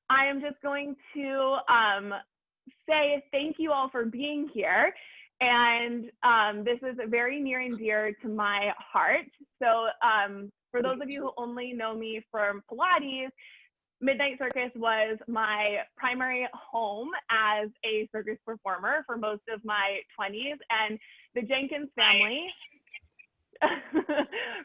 I am just going to say thank you all for being here. And this is very near and dear to my heart. So for those of you who only know me from Pilates, Midnight Circus was my primary home as a circus performer for most of my 20s. And the Jenkins family,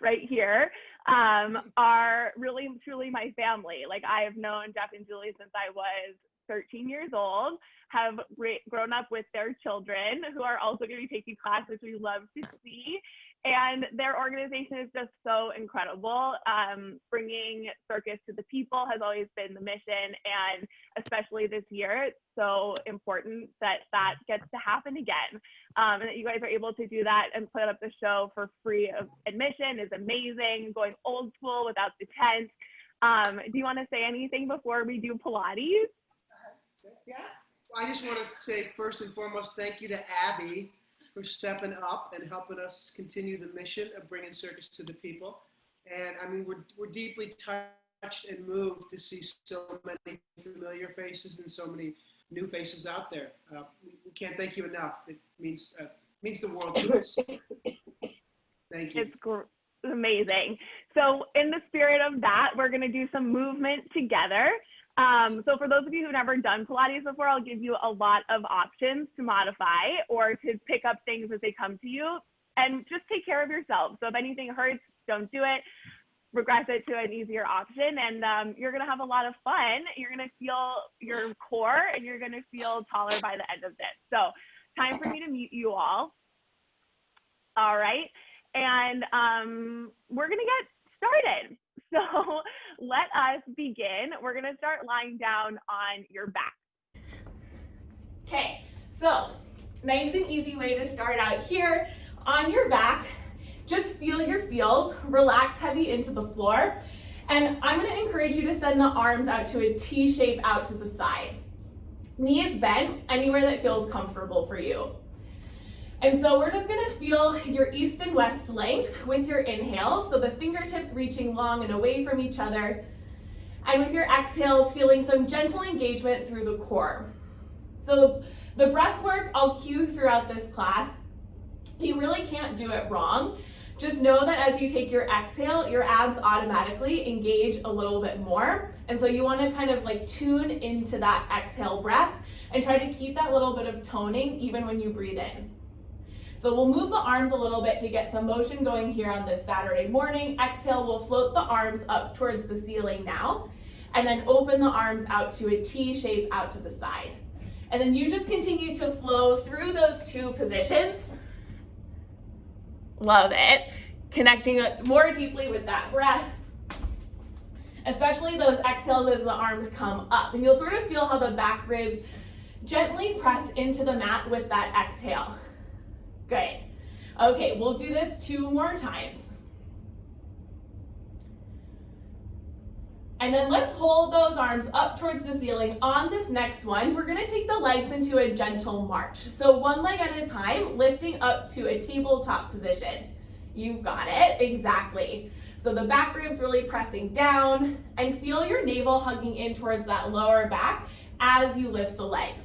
right here, are really truly my family. Like, I have known Jeff and Julie since I was 13 years old, have grown up with their children who are also going to be taking class, which we love to see. And their organization is just so incredible. Bringing circus to the people has always been the mission, and especially this year, it's so important that that gets to happen again. And that you guys are able to do that and put up the show for free of admission is amazing. Going old school without the tent. Do you want to say anything before we do Pilates? Yeah. Well, I just want to say first and foremost, thank you to Abby for stepping up and helping us continue the mission of bringing circus to the people. And I mean, we're deeply touched and moved to see so many familiar faces and so many new faces out there. We can't thank you enough. It means the world to us. Thank you. It's amazing. So in the spirit of that, we're going to do some movement together. So for those of you who've never done Pilates before, I'll give you a lot of options to modify or to pick up things as they come to you, and just take care of yourself. So if anything hurts, don't do it. Regress it to an easier option, and you're going to have a lot of fun. You're going to feel your core, and you're going to feel taller by the end of this. So time for me to meet you all. All right. And we're going to get started. So let us begin. We're going to start lying down on your back. Okay, so nice and easy way to start out here on your back. Just feel your feels, relax heavy into the floor. And I'm going to encourage you to send the arms out to a T shape out to the side. Knees bent anywhere that feels comfortable for you. And so we're just gonna feel your east and west length with your inhales, so the fingertips reaching long and away from each other. And with your exhales, feeling some gentle engagement through the core. So the breath work I'll cue throughout this class. You really can't do it wrong. Just know that as you take your exhale, your abs automatically engage a little bit more. And so you wanna kind of like tune into that exhale breath and try to keep that little bit of toning even when you breathe in. So we'll move the arms a little bit to get some motion going here on this Saturday morning. Exhale, we'll float the arms up towards the ceiling now, and then open the arms out to a T shape out to the side. And then you just continue to flow through those two positions. Love it. Connecting more deeply with that breath, especially those exhales as the arms come up. And you'll sort of feel how the back ribs gently press into the mat with that exhale. Good. Okay, we'll do this 2 more times. And then let's hold those arms up towards the ceiling. On this next one, we're gonna take the legs into a gentle march. So one leg at a time, lifting up to a tabletop position. You've got it, exactly. So the back ribs really pressing down, and feel your navel hugging in towards that lower back as you lift the legs.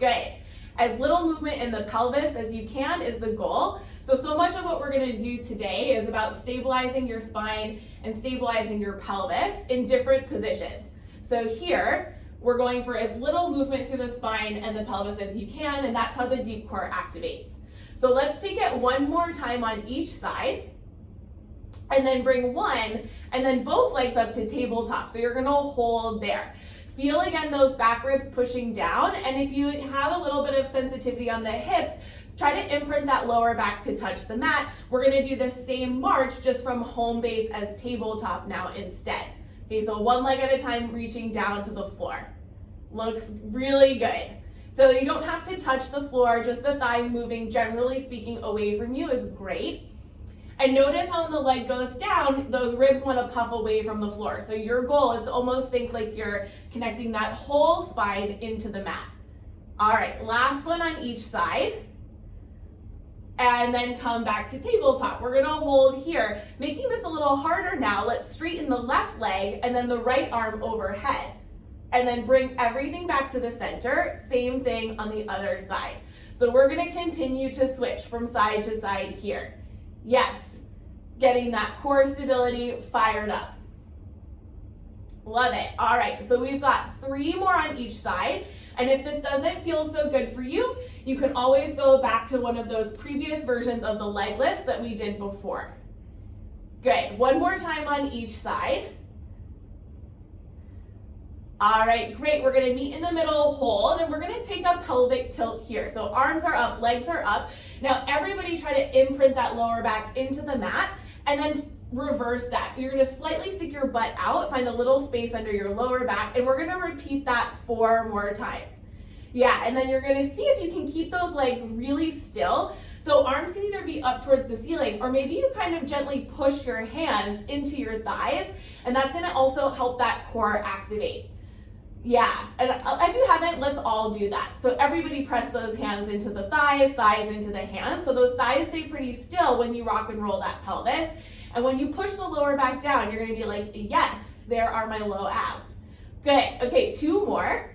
Good. As little movement in the pelvis as you can is the goal. So much of what we're going to do today is about stabilizing your spine and stabilizing your pelvis in different positions. So here, we're going for as little movement through the spine and the pelvis as you can, and that's how the deep core activates. So let's take it one more time on each side, and then bring one, and then both legs up to tabletop. So you're going to hold there. Feel again those back ribs pushing down, and if you have a little bit of sensitivity on the hips, try to imprint that lower back to touch the mat. We're gonna do the same march just from home base as tabletop now instead. Okay, so one leg at a time reaching down to the floor. Looks really good. So you don't have to touch the floor, just the thigh moving, generally speaking, away from you is great. And notice how when the leg goes down, those ribs want to puff away from the floor. So your goal is to almost think like you're connecting that whole spine into the mat. All right, last one on each side. And then come back to tabletop. We're gonna hold here. Making this a little harder now, let's straighten the left leg and then the right arm overhead. and then bring everything back to the center. Same thing on the other side. So we're gonna continue to switch from side to side here. Yes, getting that core stability fired up. Love it. All right, so we've got 3 more on each side. And if this doesn't feel so good for you, you can always go back to one of those previous versions of the leg lifts that we did before. Good, 1 more time on each side. All right, great. We're gonna meet in the middle, hold, and we're gonna take a pelvic tilt here. So arms are up, legs are up. Now everybody try to imprint that lower back into the mat and then reverse that. You're gonna slightly stick your butt out, find a little space under your lower back, and we're gonna repeat that 4 more times. Yeah, and then you're gonna see if you can keep those legs really still. So arms can either be up towards the ceiling, or maybe you kind of gently push your hands into your thighs, and that's gonna also help that core activate. Yeah, and if you haven't, let's all do that. So everybody press those hands into the thighs, thighs into the hands. So those thighs stay pretty still when you rock and roll that pelvis. And when you push the lower back down, you're gonna be like, yes, there are my low abs. Good, okay, 2 more.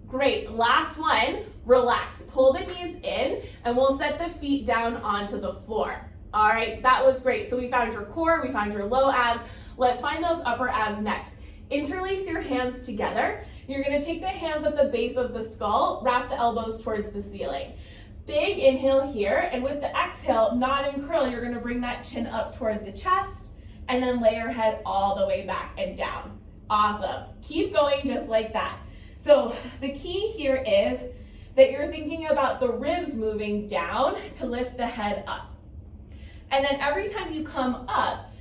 Great, last one, relax. Pull the knees in and we'll set the feet down onto the floor. All right, that was great. So we found your core, we found your low abs. Let's find those upper abs next. Interlace your hands together. You're gonna take the hands at the base of the skull, wrap the elbows towards the ceiling. Big inhale here, and with the exhale, nod and curl, you're gonna bring that chin up toward the chest, and then lay your head all the way back and down. Awesome. Keep going just like that. So the key here is that you're thinking about the ribs moving down to lift the head up. And then every time you come up,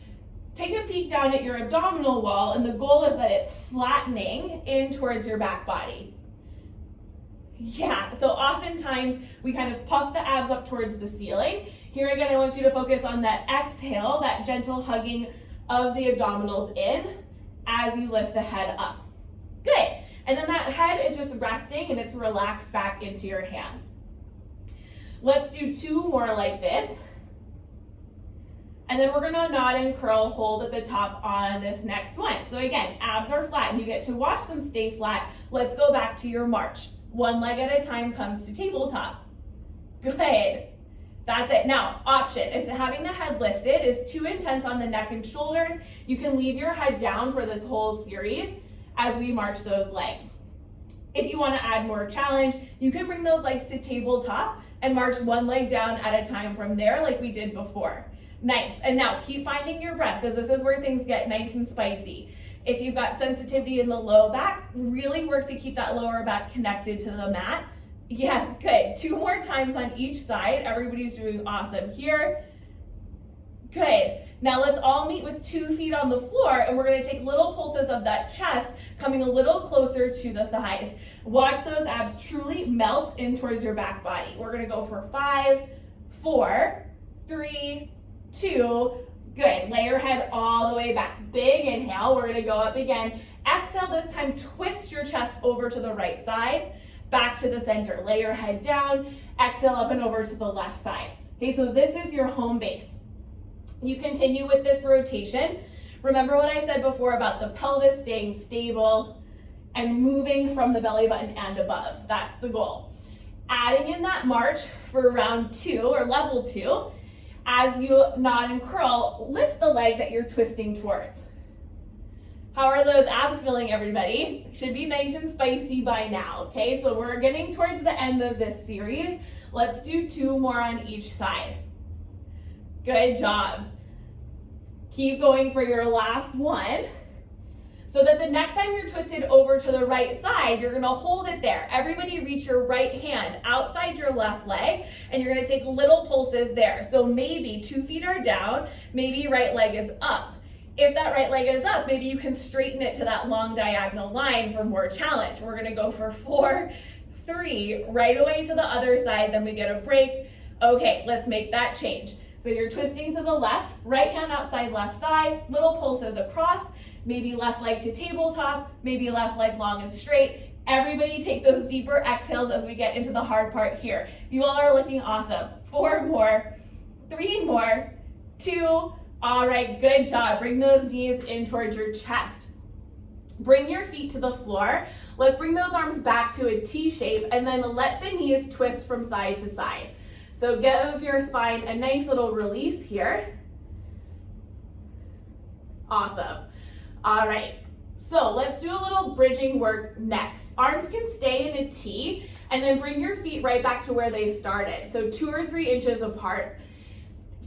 take a peek down at your abdominal wall, and the goal is that it's flattening in towards your back body. Yeah, so oftentimes we kind of puff the abs up towards the ceiling. Here again, I want you to focus on that exhale, that gentle hugging of the abdominals in as you lift the head up. Good, and then that head is just resting and it's relaxed back into your hands. Let's do 2 more like this. And then we're gonna nod and curl, hold at the top on this next one. So again, abs are flat and you get to watch them stay flat. Let's go back to your march. 1 leg at a time comes to tabletop. Good, that's it. Now, option, if having the head lifted is too intense on the neck and shoulders, you can leave your head down for this whole series as we march those legs. If you wanna add more challenge, you can bring those legs to tabletop and march 1 leg down at a time from there like we did before. Nice, and now keep finding your breath because this is where things get nice and spicy. If you've got sensitivity in the low back, really work to keep that lower back connected to the mat. Yes, good. 2 more times on each side. Everybody's doing awesome here. Good. Now let's all meet with 2 feet on the floor, and we're gonna take little pulses of that chest coming a little closer to the thighs. Watch those abs truly melt in towards your back body. We're gonna go for 5, 4, 3, 2, good. Lay your head all the way back. Big inhale, we're gonna go up again. Exhale, this time twist your chest over to the right side, back to the center. Lay your head down, exhale up and over to the left side. Okay, so this is your home base. You continue with this rotation. Remember what I said before about the pelvis staying stable and moving from the belly button and above. That's the goal. Adding in that march for round 2 or level 2, as you nod and curl, lift the leg that you're twisting towards. How are those abs feeling, everybody? Should be nice and spicy by now, okay? So we're getting towards the end of this series. Let's do 2 more on each side. Good job. Keep going for your last one. So that the next time you're twisted over to the right side, you're gonna hold it there. Everybody reach your right hand outside your left leg, and you're gonna take little pulses there. So maybe 2 feet are down, maybe right leg is up. If that right leg is up, maybe you can straighten it to that long diagonal line for more challenge. We're gonna go for 4, 3, right away to the other side, then we get a break. Okay, let's make that change. So you're twisting to the left, right hand outside left thigh, little pulses across, maybe left leg to tabletop, maybe left leg long and straight. Everybody take those deeper exhales as we get into the hard part here. You all are looking awesome. 4 more, 3 more, 2. All right, good job. Bring those knees in towards your chest. Bring your feet to the floor. Let's bring those arms back to a T shape and then let the knees twist from side to side. So give your spine a nice little release here. Awesome. All right, so let's do a little bridging work next. Arms can stay in a T and then bring your feet right back to where they started. So 2 or 3 inches apart,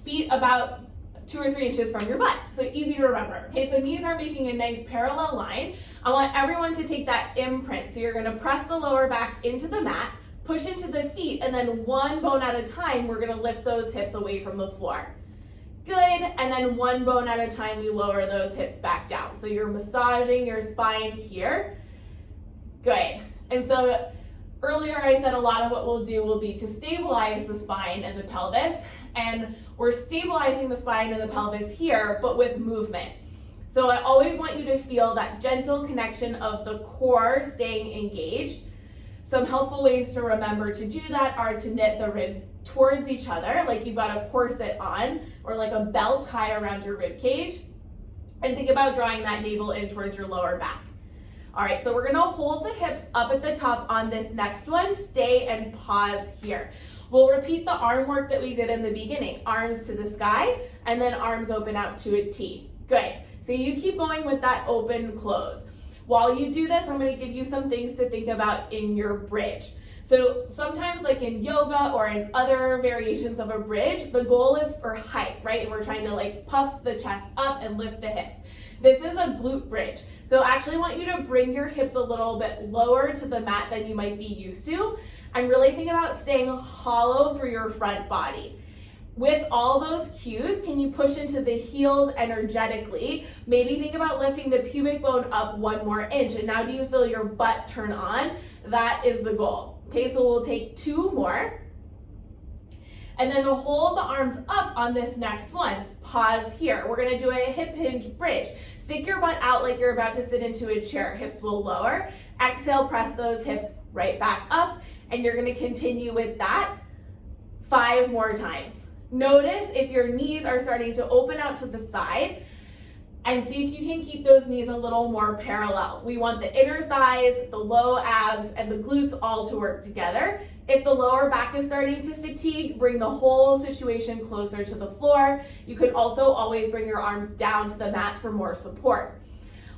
feet about 2 or 3 inches from your butt. So easy to remember. Okay, so knees are making a nice parallel line. I want everyone to take that imprint. So you're gonna press the lower back into the mat, push into the feet, and then one bone at a time, we're gonna lift those hips away from the floor. Good, and then one bone at a time, we lower those hips back down. So you're massaging your spine here. Good, and so earlier I said a lot of what we'll do will be to stabilize the spine and the pelvis, and we're stabilizing the spine and the pelvis here, but with movement. So I always want you to feel that gentle connection of the core staying engaged. Some helpful ways to remember to do that are to knit the ribs towards each other, like you've got a corset on, or like a belt tie around your rib cage. And think about drawing that navel in towards your lower back. All right, so we're gonna hold the hips up at the top on this next one. Stay and pause here. We'll repeat the arm work that we did in the beginning. Arms to the sky, and then arms open out to a T. Good, so you keep going with that open close. While you do this, I'm gonna give you some things to think about in your bridge. So sometimes like in yoga or in other variations of a bridge, the goal is for height, right? And we're trying to like puff the chest up and lift the hips. This is a glute bridge. So I actually want you to bring your hips a little bit lower to the mat than you might be used to, and really think about staying hollow through your front body. With all those cues, can you push into the heels energetically? Maybe think about lifting the pubic bone up 1 more inch. And now do you feel your butt turn on? That is the goal. Okay, so we'll take 2 more. And then we'll hold the arms up on this next one. Pause here. We're gonna do a hip hinge bridge. Stick your butt out like you're about to sit into a chair. Hips will lower. Exhale, press those hips right back up. And you're gonna continue with that 5 more times. Notice if your knees are starting to open out to the side, and see if you can keep those knees a little more parallel. We want the inner thighs, the low abs, and the glutes all to work together. If the lower back is starting to fatigue, bring the whole situation closer to the floor. You can also always bring your arms down to the mat for more support.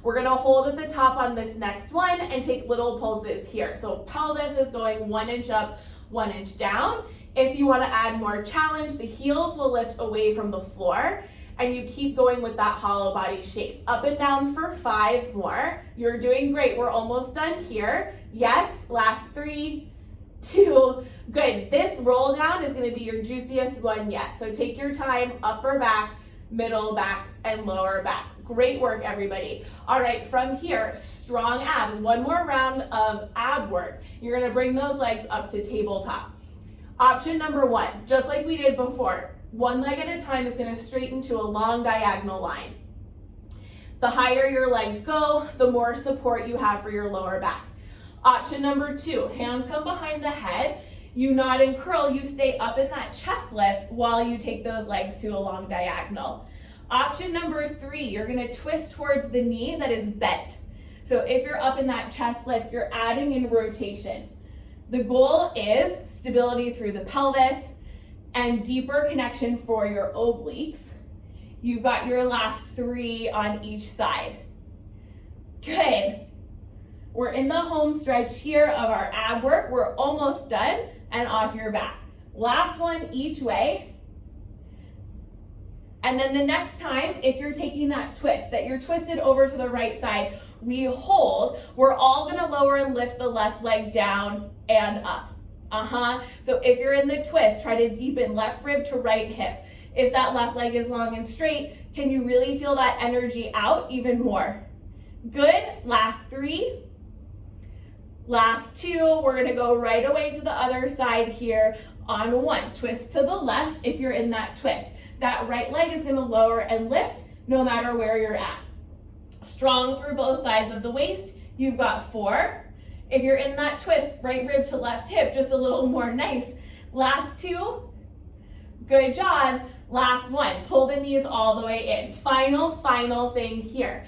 We're gonna hold at the top on this next one and take little pulses here. So pelvis is going 1 inch up, 1 inch down. If you wanna add more challenge, the heels will lift away from the floor, and you keep going with that hollow body shape. Up and down for 5 more. You're doing great. We're almost done here. Yes, last 3, 2, good. This roll down is gonna be your juiciest one yet. So take your time, upper back, middle back, and lower back. Great work, everybody. All right, from here, strong abs. 1 more round of ab work. You're gonna bring those legs up to tabletop. Option number 1, just like we did before, 1 leg at a time is gonna straighten to a long diagonal line. The higher your legs go, the more support you have for your lower back. Option number 2, hands come behind the head. You nod and curl, you stay up in that chest lift while you take those legs to a long diagonal. Option number 3, you're gonna twist towards the knee that is bent. So if you're up in that chest lift, you're adding in rotation. The goal is stability through the pelvis and deeper connection for your obliques. You've got your last 3 on each side. Good. We're in the home stretch here of our ab work. We're almost done, and off your back. Last one each way. And then the next time, if you're taking that twist, that you're twisted over to the right side, we hold. We're all gonna lower and lift the left leg down and up. So if you're in the twist, try to deepen left rib to right hip. If that left leg is long and straight, can you really feel that energy out even more? Good, last 3. Last 2, we're gonna go right away to the other side here on 1. Twist to the left if you're in that twist. That right leg is gonna lower and lift no matter where you're at. Strong through both sides of the waist. You've got 4. If you're in that twist, right rib to left hip, just a little more nice. Last 2, good job. Last 1, pull the knees all the way in. Final thing here.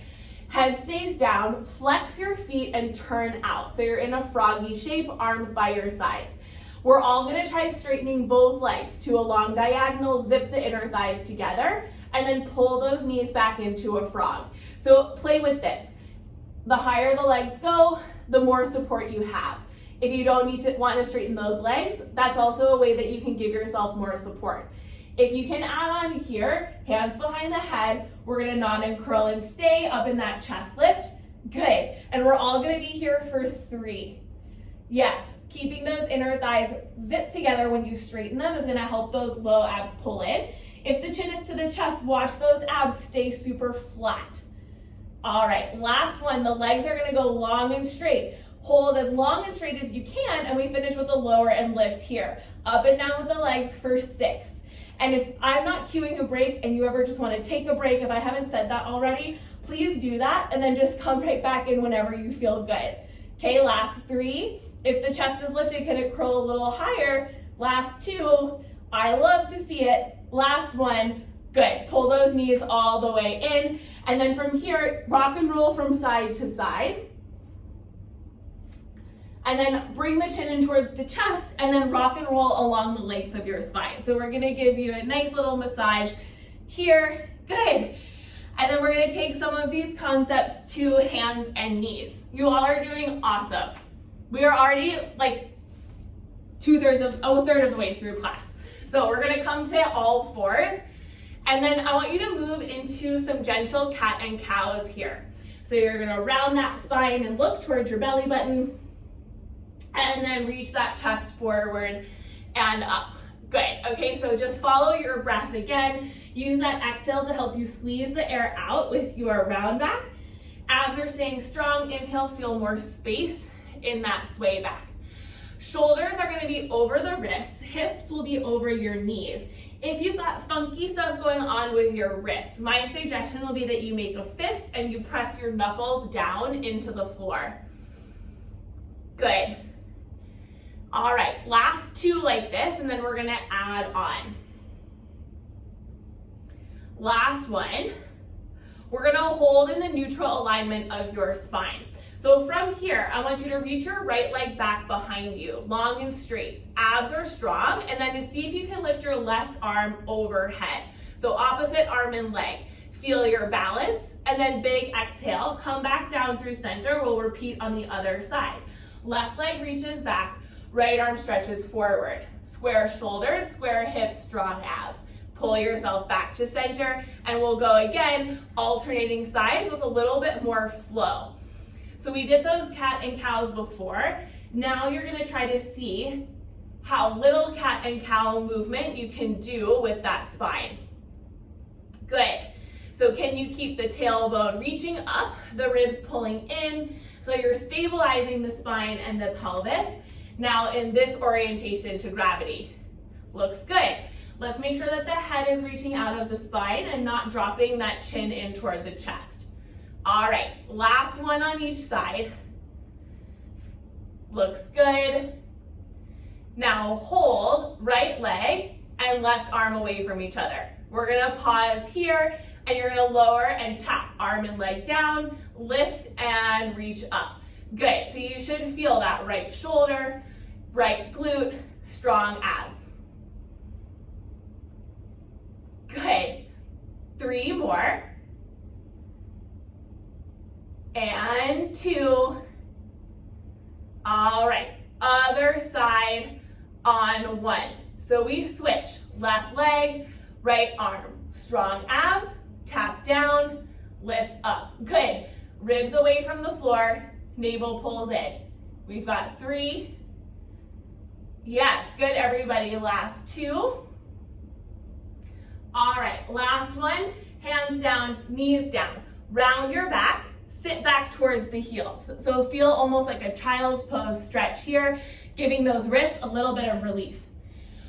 Head stays down, flex your feet and turn out. So you're in a froggy shape, arms by your sides. We're all gonna try straightening both legs to a long diagonal, zip the inner thighs together, and then pull those knees back into a frog. So play with this. The higher the legs go, the more support you have. If you don't want to straighten those legs, that's also a way that you can give yourself more support. If you can add on here, hands behind the head, we're gonna nod and curl and stay up in that chest lift. Good, and we're all gonna be here for 3. Yes, keeping those inner thighs zipped together when you straighten them is gonna help those low abs pull in. If the chin is to the chest, watch those abs stay super flat. All right, last one, the legs are gonna go long and straight. Hold as long and straight as you can, and we finish with a lower and lift here. Up and down with the legs for 6. And if I'm not cueing a break and you ever just want to take a break, if I haven't said that already, please do that and then just come right back in whenever you feel good. Okay, last 3. If the chest is lifted, can it curl a little higher? Last 2. I love to see it. Last 1. Good. Pull those knees all the way in. And then from here, rock and roll from side to side. And then bring the chin in toward the chest and then rock and roll along the length of your spine. So we're gonna give you a nice little massage here. Good. And then we're gonna take some of these concepts to hands and knees. You all are doing awesome. We are already like a third of the way through class. So we're gonna come to all 4s. And then I want you to move into some gentle cat and cows here. So you're gonna round that spine and look towards your belly button. And then reach that chest forward and up. Good. Okay, so just follow your breath again. Use that exhale to help you squeeze the air out with your round back. Abs are staying strong. Inhale, feel more space in that sway back. Shoulders are going to be over the wrists. Hips will be over your knees. If you've got funky stuff going on with your wrists, my suggestion will be that you make a fist and you press your knuckles down into the floor. Good. All right, last 2 like this, and then we're gonna add on. Last one, we're gonna hold in the neutral alignment of your spine. So from here, I want you to reach your right leg back behind you, long and straight. Abs are strong, and then to see if you can lift your left arm overhead. So opposite arm and leg. Feel your balance, and then big exhale, come back down through center. We'll repeat on the other side. Left leg reaches back, right arm stretches forward. Square shoulders, square hips, strong abs. Pull yourself back to center, and we'll go again, alternating sides with a little bit more flow. So we did those cat and cows before. Now you're gonna try to see how little cat and cow movement you can do with that spine. Good. So can you keep the tailbone reaching up, the ribs pulling in, so you're stabilizing the spine and the pelvis. Now in this orientation to gravity. Looks good. Let's make sure that the head is reaching out of the spine and not dropping that chin in toward the chest. All right, last one on each side. Looks good. Now hold right leg and left arm away from each other. We're gonna pause here and you're gonna lower and tap, arm and leg down, lift and reach up. Good, so you should feel that right shoulder, right glute, strong abs. Good, 3 more. And 2. All right, other side on 1. So we switch, left leg, right arm, strong abs, tap down, lift up. Good, ribs away from the floor, navel pulls in. We've got 3. Yes, good everybody, last 2. All right, last one, hands down, knees down. Round your back, sit back towards the heels. So feel almost like a child's pose stretch here, giving those wrists a little bit of relief.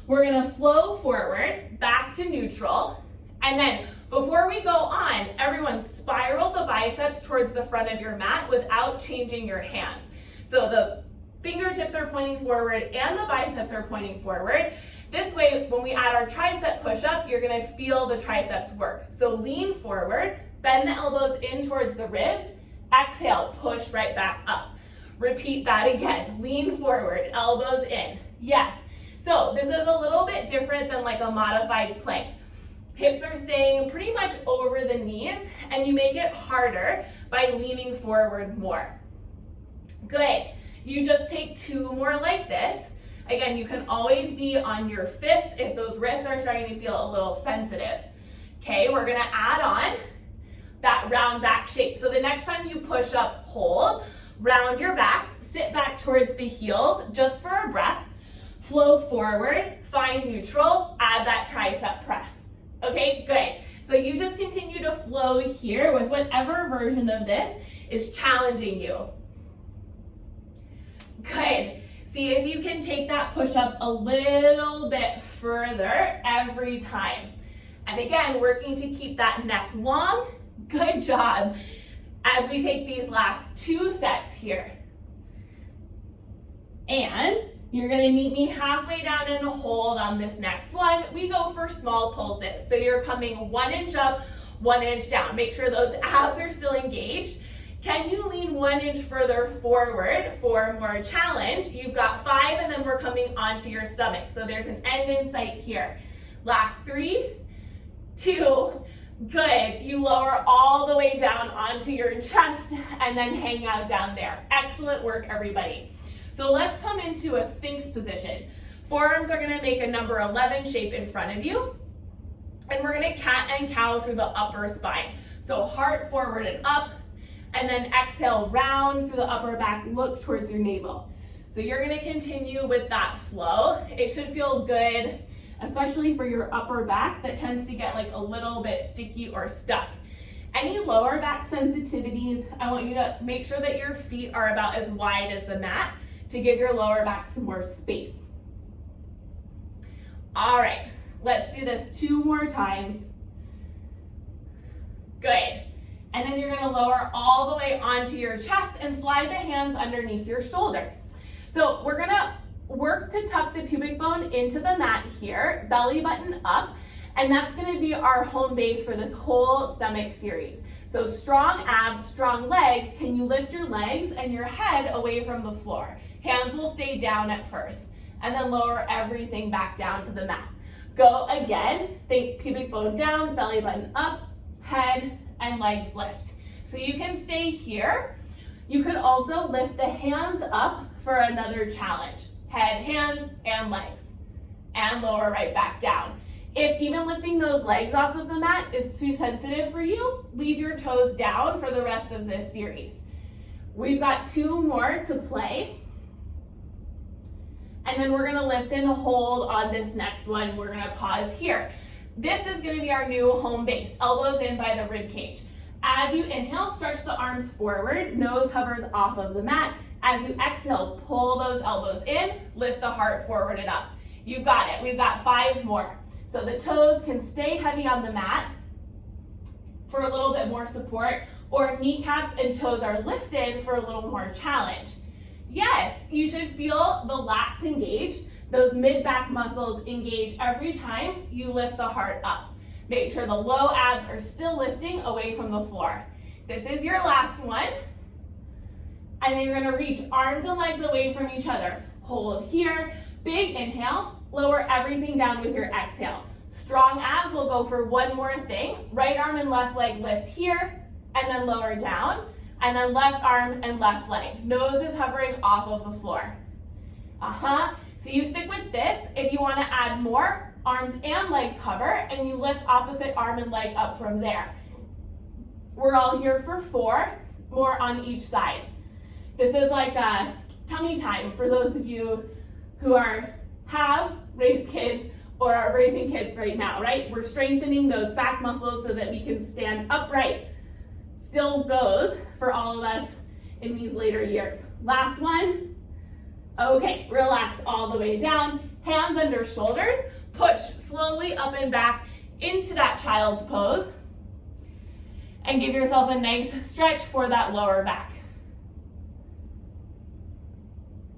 We're gonna flow forward, back to neutral, and then before we go on, everyone spiral the biceps towards the front of your mat without changing your hands. So the fingertips are pointing forward and the biceps are pointing forward. This way, when we add our tricep push-up, you're gonna feel the triceps work. So lean forward, bend the elbows in towards the ribs, exhale, push right back up. Repeat that again, lean forward, elbows in, yes. So this is a little bit different than like a modified plank. Hips are staying pretty much over the knees, and you make it harder by leaning forward more. Good, you just take 2 more like this. Again, you can always be on your fists if those wrists are starting to feel a little sensitive. Okay, we're gonna add on that round back shape. So the next time you push up, hold, round your back, sit back towards the heels just for a breath, flow forward, find neutral, add that tricep press. Okay, good. So you just continue to flow here with whatever version of this is challenging you. Good. See if you can take that push up a little bit further every time. And again, working to keep that neck long. Good job. As we take these last 2 sets here. And you're gonna meet me halfway down and hold on this next one. We go for small pulses. So you're coming 1 inch up, 1 inch down. Make sure those abs are still engaged. Can you lean 1 inch further forward for more challenge? You've got 5, and then we're coming onto your stomach. So there's an end in sight here. Last 3, 2, good. You lower all the way down onto your chest and then hang out down there. Excellent work, everybody. So let's come into a Sphinx position. Forearms are gonna make a number 11 shape in front of you. And we're gonna cat and cow through the upper spine. So heart forward and up, and then exhale, round through the upper back, look towards your navel. So you're gonna continue with that flow. It should feel good, especially for your upper back that tends to get like a little bit sticky or stuck. Any lower back sensitivities, I want you to make sure that your feet are about as wide as the mat to give your lower back some more space. All right, let's do this 2 more times. Good. And then you're gonna lower all the way onto your chest and slide the hands underneath your shoulders. So we're gonna work to tuck the pubic bone into the mat here, belly button up, and that's gonna be our home base for this whole stomach series. So strong abs, strong legs. Can you lift your legs and your head away from the floor? Hands will stay down at first, and then lower everything back down to the mat. Go again, think pubic bone down, belly button up, head, and legs lift. So you can stay here. You could also lift the hands up for another challenge. Head, hands, and legs. And lower right back down. If even lifting those legs off of the mat is too sensitive for you, leave your toes down for the rest of this series. We've got 2 more to play. And then we're gonna lift and hold on this next one. We're gonna pause here. This is gonna be our new home base, elbows in by the rib cage. As you inhale, stretch the arms forward, nose hovers off of the mat. As you exhale, pull those elbows in, lift the heart forward and up. You've got it, we've got 5 more. So the toes can stay heavy on the mat for a little bit more support, or kneecaps and toes are lifted for a little more challenge. Yes, you should feel the lats engaged. Those mid-back muscles engage every time you lift the heart up. Make sure the low abs are still lifting away from the floor. This is your last one. And then you're gonna reach arms and legs away from each other. Hold here, big inhale, lower everything down with your exhale. Strong abs will go for 1 more thing. Right arm and left leg lift here, and then lower down, and then left arm and left leg. Nose is hovering off of the floor. So you stick with this. If you want to add more, arms and legs hover, and you lift opposite arm and leg up from there. We're all here for 4, more on each side. This is like a tummy time for those of you who have raised kids or are raising kids right now, right? We're strengthening those back muscles so that we can stand upright. Still goes for all of us in these later years. Last one. Okay, relax all the way down, hands under shoulders, push slowly up and back into that child's pose, and give yourself a nice stretch for that lower back.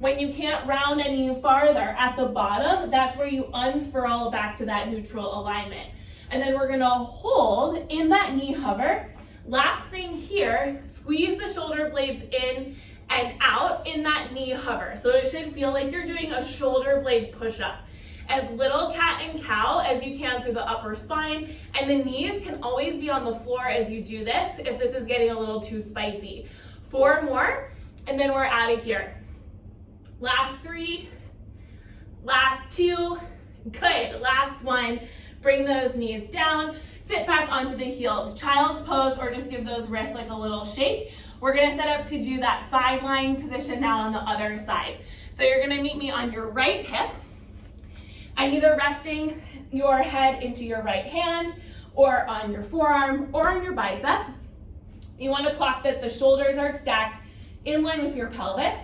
When you can't round any farther at the bottom, that's where you unfurl back to that neutral alignment. And then we're gonna hold in that knee hover. Last thing here, squeeze the shoulder blades in and out in that knee hover. So it should feel like you're doing a shoulder blade push-up. As little cat and cow as you can through the upper spine, and the knees can always be on the floor as you do this if this is getting a little too spicy. 4 more, and then we're out of here. Last 3, last 2, good, last 1. Bring those knees down, sit back onto the heels, child's pose, or just give those wrists like a little shake. We're gonna set up to do that sideline position now on the other side. So you're gonna meet me on your right hip, and either resting your head into your right hand, or on your forearm, or on your bicep. You wanna clock that the shoulders are stacked in line with your pelvis.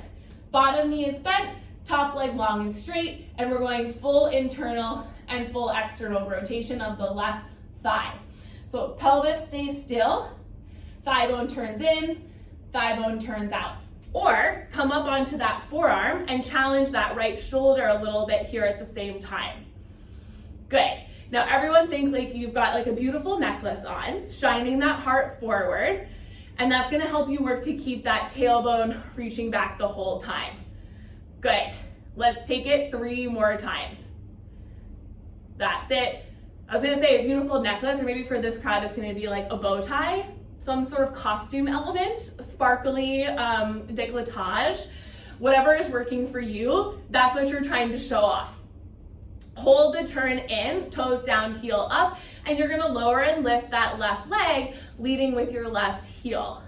Bottom knee is bent, top leg long and straight, and we're going full internal and full external rotation of the left thigh. So pelvis stays still, thigh bone turns in, thigh bone turns out. Or come up onto that forearm and challenge that right shoulder a little bit here at the same time. Good. Now everyone think like you've got like a beautiful necklace on, shining that heart forward, and that's gonna help you work to keep that tailbone reaching back the whole time. Good. Let's take it 3 more times. That's it. I was gonna say a beautiful necklace, or maybe for this crowd it's gonna be like a bow tie, some sort of costume element, sparkly décolletage, whatever is working for you, that's what you're trying to show off. Hold the turn in, toes down, heel up, and you're gonna lower and lift that left leg, leading with your left heel.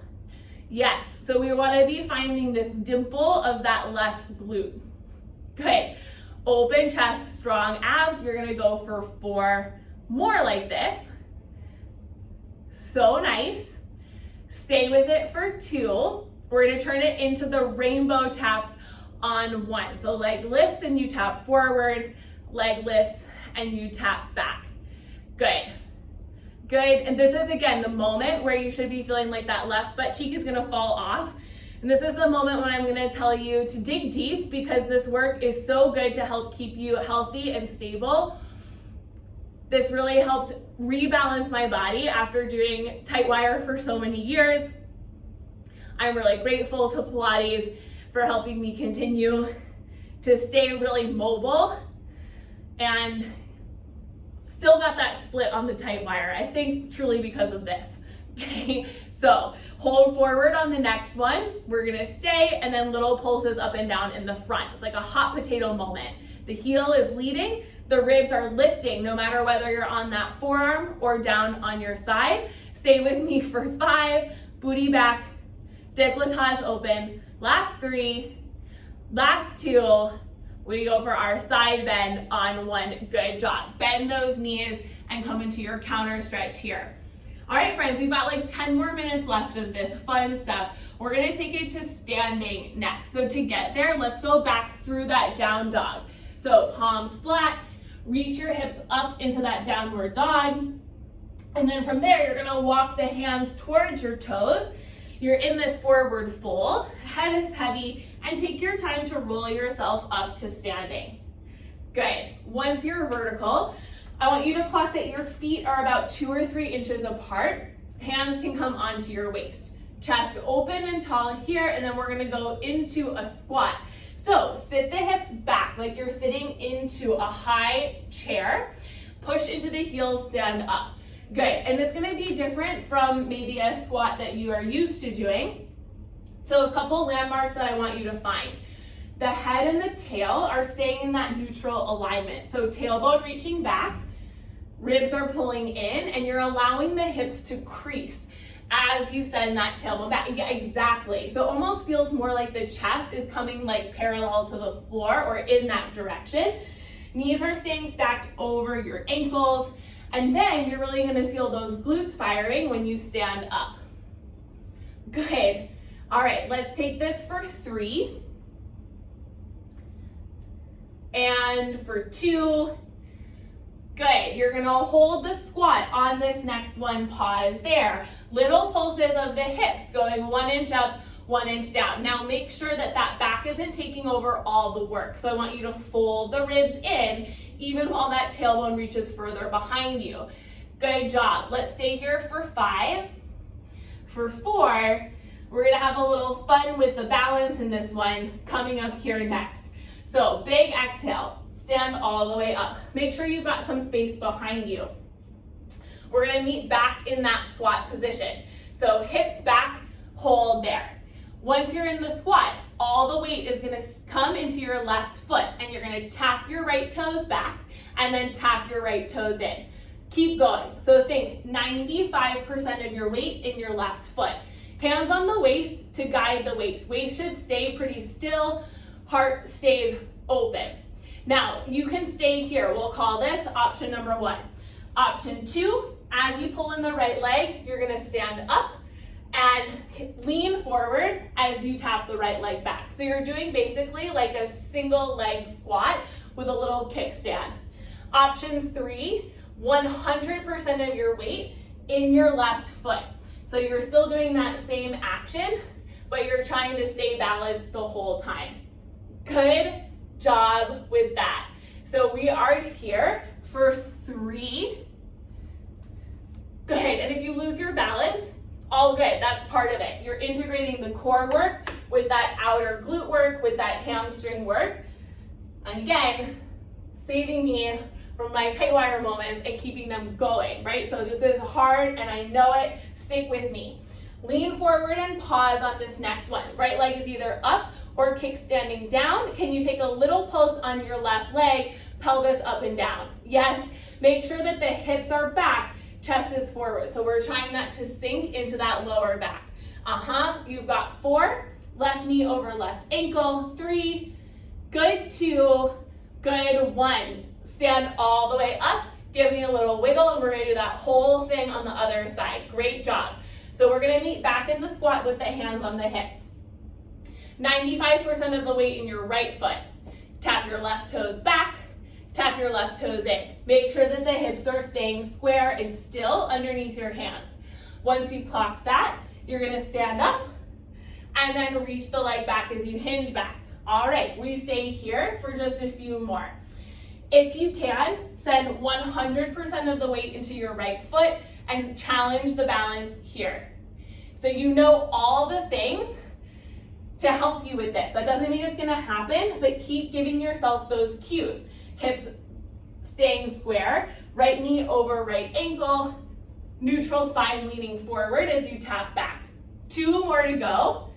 Yes, so we wanna be finding this dimple of that left glute. Good. Open chest, strong abs. You're gonna go for 4 more like this. So nice. Stay with it for 2. We're gonna turn it into the rainbow taps on 1. So leg lifts and you tap forward, leg lifts and you tap back. Good. Good. And this is again the moment where you should be feeling like that left butt cheek is gonna fall off. And this is the moment when I'm gonna tell you to dig deep, because this work is so good to help keep you healthy and stable. This really helped rebalance my body after doing tight wire for so many years. I'm really grateful to Pilates for helping me continue to stay really mobile, and still got that split on the tight wire, I think truly because of this. Okay, so hold forward on the next one. We're gonna stay, and then little pulses up and down in the front. It's like a hot potato moment. The heel is leading, the ribs are lifting, no matter whether you're on that forearm or down on your side. Stay with me for 5, booty back, décolletage open. Last 3, last 2. We go for our side bend on 1. Good job. Bend those knees and come into your counter stretch here. All right, friends, we've got like 10 more minutes left of this fun stuff. We're gonna take it to standing next. So to get there, let's go back through that down dog. So palms flat, reach your hips up into that downward dog. And then from there, you're gonna walk the hands towards your toes. You're in this forward fold, head is heavy, and take your time to roll yourself up to standing. Good. Once you're vertical, I want you to clock that your feet are about 2 or 3 inches apart. Hands can come onto your waist. Chest open and tall here, and then we're gonna go into a squat. So sit the hips back like you're sitting into a high chair. Push into the heels, stand up. Good, and it's gonna be different from maybe a squat that you are used to doing. So a couple landmarks that I want you to find. The head and the tail are staying in that neutral alignment. So tailbone reaching back, ribs are pulling in, and you're allowing the hips to crease as you send that tailbone back. Yeah, exactly. So it almost feels more like the chest is coming like parallel to the floor or in that direction. Knees are staying stacked over your ankles, and then you're really gonna feel those glutes firing when you stand up. Good. All right, let's take this for 3. And for 2. Good, you're gonna hold the squat on this next one, pause there. Little pulses of the hips going 1 inch up, 1 inch down. Now make sure that that back isn't taking over all the work. So I want you to fold the ribs in, even while that tailbone reaches further behind you. Good job. Let's stay here for 5. For 4, we're gonna have a little fun with the balance in this one coming up here next. So big exhale, stand all the way up. Make sure you've got some space behind you. We're gonna meet back in that squat position. So hips back, hold there. Once you're in the squat, all the weight is gonna come into your left foot, and you're gonna tap your right toes back and then tap your right toes in. Keep going. So think 95% of your weight in your left foot. Hands on the waist to guide the waist. Waist should stay pretty still, heart stays open. Now, you can stay here. We'll call this option number 1. Option 2, as you pull in the right leg, you're gonna stand up and lean forward as you tap the right leg back. So you're doing basically like a single leg squat with a little kickstand. Option 3, 100% of your weight in your left foot. So you're still doing that same action, but you're trying to stay balanced the whole time. Good job with that. So we are here for 3. Good, and if you lose your balance, all good, that's part of it. You're integrating the core work with that outer glute work, with that hamstring work. And again, saving me from my tight wire moments and keeping them going, right? So this is hard and I know it, stick with me. Lean forward and pause on this next one. Right leg is either up or kickstanding down. Can you take a little pulse on your left leg, pelvis up and down? Yes, make sure that the hips are back, chest is forward. So we're trying not to sink into that lower back. You've got 4, left knee over left ankle, 3, good, 2, good, 1. Stand all the way up, give me a little wiggle, and we're gonna do that whole thing on the other side. Great job. So we're gonna meet back in the squat with the hands on the hips. 95% of the weight in your right foot. Tap your left toes back, tap your left toes in. Make sure that the hips are staying square and still underneath your hands. Once you've clocked that, you're gonna stand up and then reach the leg back as you hinge back. All right, we stay here for just a few more. If you can, send 100% of the weight into your right foot and challenge the balance here. So you know all the things to help you with this. That doesn't mean it's gonna happen, but keep giving yourself those cues. Hips staying square, right knee over right ankle, neutral spine leaning forward as you tap back. 2 more to go.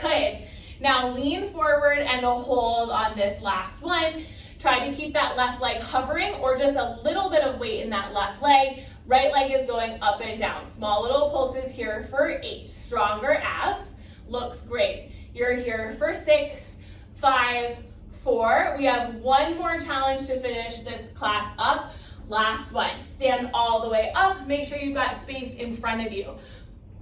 Good. Now lean forward and a hold on this last one. Try to keep that left leg hovering or just a little bit of weight in that left leg. Right leg is going up and down. Small little pulses here for 8. Stronger abs. Looks great. You're here for 6, 5, 4. We have 1 more challenge to finish this class up. Last one. Stand all the way up. Make sure you've got space in front of you.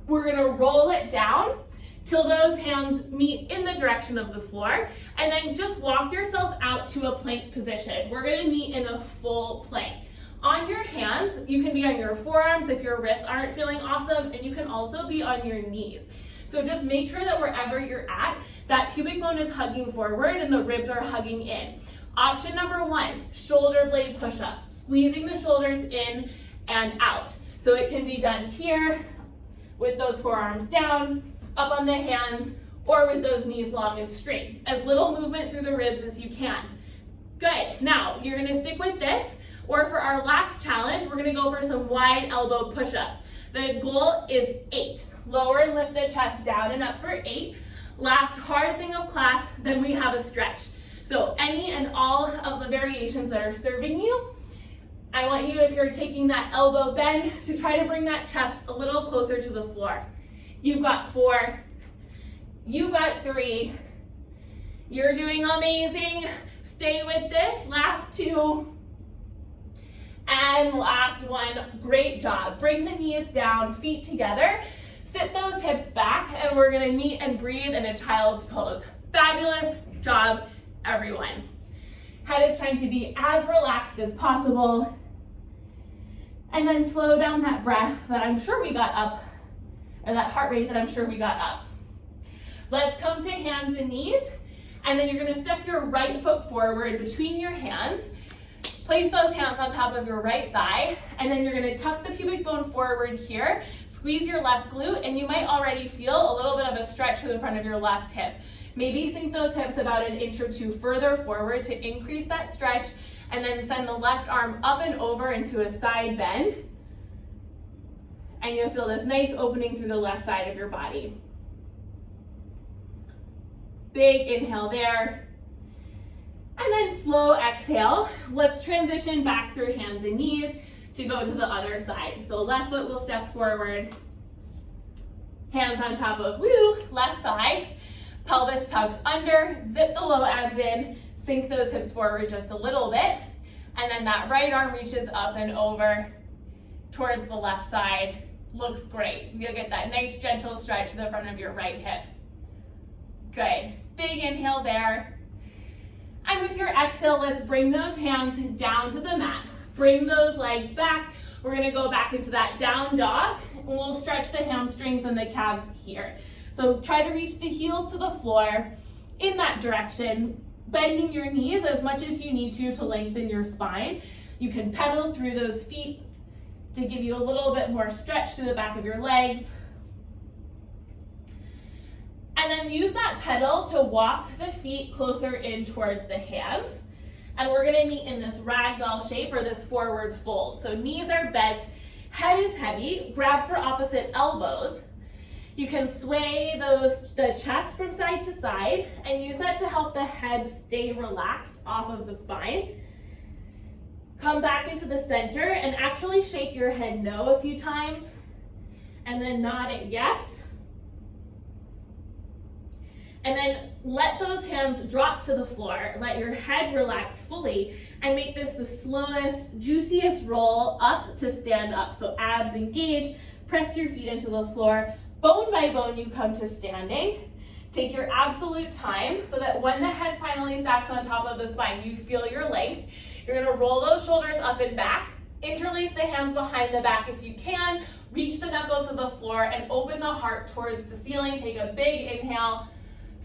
We're gonna roll it down till those hands meet in the direction of the floor, and then just walk yourself out to a plank position. We're gonna meet in a full plank. On your hands, you can be on your forearms if your wrists aren't feeling awesome, and you can also be on your knees. So just make sure that wherever you're at, that pubic bone is hugging forward and the ribs are hugging in. Option number 1, shoulder blade push-up, squeezing the shoulders in and out. So it can be done here with those forearms down, up on the hands, or with those knees long and straight. As little movement through the ribs as you can. Good, now you're gonna stick with this, or for our last challenge, we're gonna go for some wide elbow push-ups. The goal is 8. Lower and lift the chest down and up for 8. Last hard thing of class, then we have a stretch. So any and all of the variations that are serving you, I want you, if you're taking that elbow bend, to try to bring that chest a little closer to the floor. You've got 4, you've got 3, you're doing amazing. Stay with this, last 2, and last one, great job. Bring the knees down, feet together, sit those hips back, and we're gonna meet and breathe in a child's pose. Fabulous job, everyone. Head is trying to be as relaxed as possible, and then slow down that breath that I'm sure we got up, or that heart rate that I'm sure we got up. Let's come to hands and knees, and then you're gonna step your right foot forward between your hands. Place those hands on top of your right thigh, and then you're gonna tuck the pubic bone forward here, squeeze your left glute, and you might already feel a little bit of a stretch through the front of your left hip. Maybe sink those hips about an inch or two further forward to increase that stretch, and then send the left arm up and over into a side bend. And you'll feel this nice opening through the left side of your body. Big inhale there. And then slow exhale. Let's transition back through hands and knees to go to the other side. So left foot will step forward. Hands on top of left thigh. Pelvis tucks under, zip the low abs in, sink those hips forward just a little bit. And then that right arm reaches up and over towards the left side. Looks great. You'll get that nice gentle stretch to the front of your right hip. Good. Big inhale there. And with your exhale, let's bring those hands down to the mat. Bring those legs back. We're gonna go back into that down dog, and we'll stretch the hamstrings and the calves here. So try to reach the heels to the floor in that direction, bending your knees as much as you need to lengthen your spine. You can pedal through those feet to give you a little bit more stretch through the back of your legs. And then use that pedal to walk the feet closer in towards the hands. And we're gonna meet in this ragdoll shape or this forward fold. So knees are bent, head is heavy, grab for opposite elbows. You can sway the chest from side to side and use that to help the head stay relaxed off of the spine. Come back into the center and actually shake your head no a few times and then nod it yes. And then let those hands drop to the floor. Let your head relax fully and make this the slowest, juiciest roll up to stand up. So abs engage, press your feet into the floor. Bone by bone, you come to standing. Take your absolute time so that when the head finally stacks on top of the spine, you feel your length. You're gonna roll those shoulders up and back, interlace the hands behind the back if you can, reach the knuckles to the floor and open the heart towards the ceiling. Take a big inhale,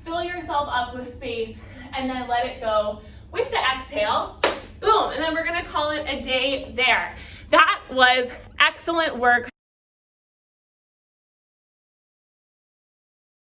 fill yourself up with space, and then let it go with the exhale. Boom, and then we're gonna call it a day there. That was excellent work.